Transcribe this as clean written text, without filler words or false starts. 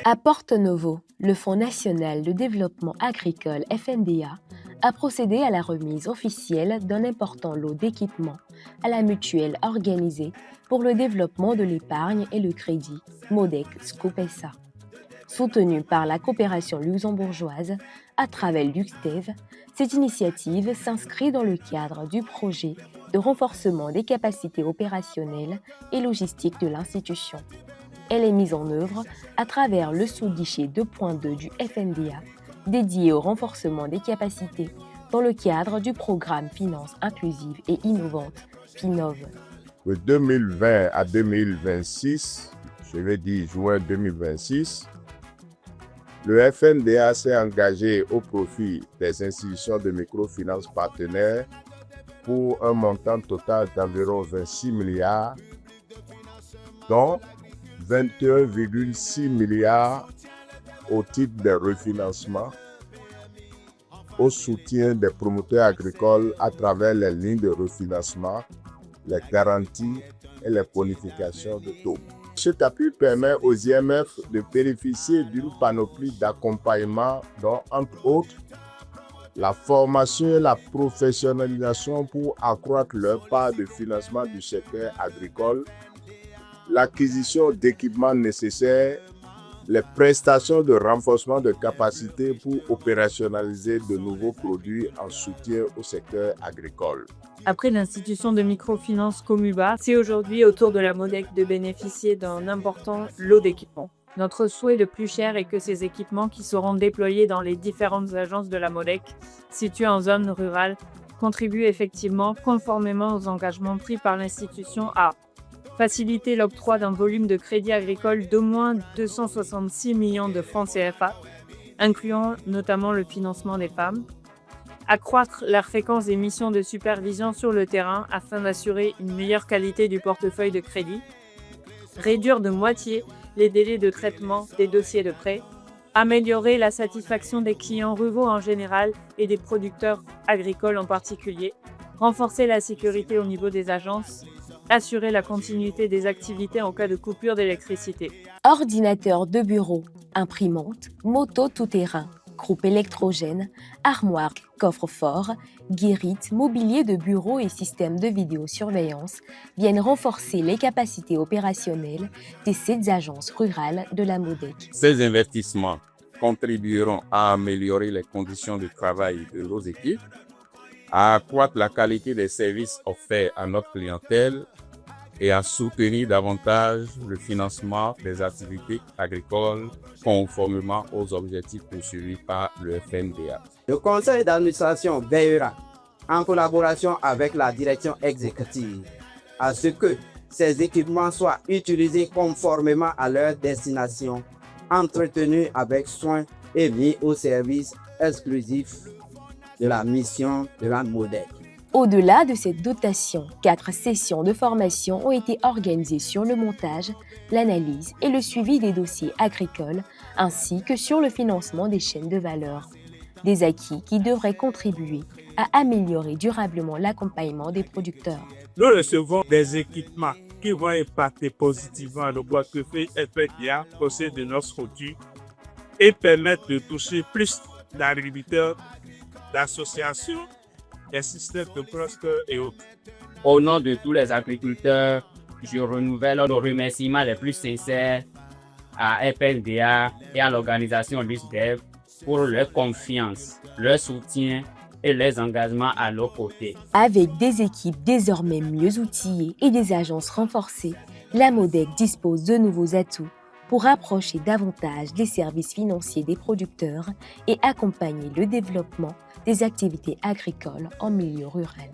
À Porto Novo, le Fonds national de développement agricole FNDA a procédé à la remise officielle d'un important lot d'équipements à la mutuelle organisée pour le développement de l'épargne et le crédit, Modec Scopesa. Soutenue par la coopération luxembourgeoise à travers l'UXTEV, cette initiative s'inscrit dans le cadre du projet de renforcement des capacités opérationnelles et logistiques de l'institution. Elle est mise en œuvre à travers le sous-guichet 2.2 du FNDA, dédié au renforcement des capacités dans le cadre du programme Finances inclusives et innovantes, FINOV. De 2020 à 2026, je vais dire juin 2026, le FNDA s'est engagé au profit des institutions de microfinance partenaires pour un montant total d'environ 26 milliards, dont 21,6 milliards au titre des refinancements, au soutien des promoteurs agricoles à travers les lignes de refinancement, les garanties et les bonifications de taux. Cet appui permet aux IMF de bénéficier d'une panoplie d'accompagnement dont, entre autres, la formation et la professionnalisation pour accroître leur part de financement du secteur agricole, l'acquisition d'équipements nécessaires, les prestations de renforcement de capacités pour opérationnaliser de nouveaux produits en soutien au secteur agricole. Après l'institution de microfinance Comuba, c'est aujourd'hui au tour de la Modec de bénéficier d'un important lot d'équipements. Notre souhait le plus cher est que ces équipements qui seront déployés dans les différentes agences de la Modec situées en zone rurale contribuent effectivement, conformément aux engagements pris par l'institution, à faciliter l'octroi d'un volume de crédit agricole d'au moins 266 millions de francs CFA, incluant notamment le financement des femmes, accroître la fréquence des missions de supervision sur le terrain afin d'assurer une meilleure qualité du portefeuille de crédit, réduire de moitié les délais de traitement des dossiers de prêt, améliorer la satisfaction des clients ruraux en général et des producteurs agricoles en particulier, renforcer la sécurité au niveau des agences, assurer la continuité des activités en cas de coupure d'électricité. Ordinateur de bureau, imprimante, moto tout-terrain, groupe électrogène, armoire, coffre-fort, guérite, mobilier de bureau et système de vidéosurveillance viennent renforcer les capacités opérationnelles des 7 agences rurales de la Modec. Ces investissements contribueront à améliorer les conditions de travail de nos équipes, à accroître la qualité des services offerts à notre clientèle et à soutenir davantage le financement des activités agricoles conformément aux objectifs poursuivis par le FNDA. Le conseil d'administration veillera, en collaboration avec la direction exécutive, à ce que ces équipements soient utilisés conformément à leur destination, entretenus avec soin et mis au service exclusif de la mission de la Modec. Au-delà de cette dotation, 4 sessions de formation ont été organisées sur le montage, l'analyse et le suivi des dossiers agricoles, ainsi que sur le financement des chaînes de valeur. Des acquis qui devraient contribuer à améliorer durablement l'accompagnement des producteurs. Nous recevons des équipements qui vont impacter positivement le portefeuille FNDA au sein de notre structure et permettre de toucher plus d'agriculteurs, d'associations, des systèmes de clusters et autres. Au nom de tous les agriculteurs, je renouvelle nos remerciements les plus sincères à FNDA et à l'organisation LUSDEV pour leur confiance, leur soutien et leurs engagements à nos côtés. Avec des équipes désormais mieux outillées et des agences renforcées, la Modec dispose de nouveaux atouts pour rapprocher davantage les services financiers des producteurs et accompagner le développement des activités agricoles en milieu rural.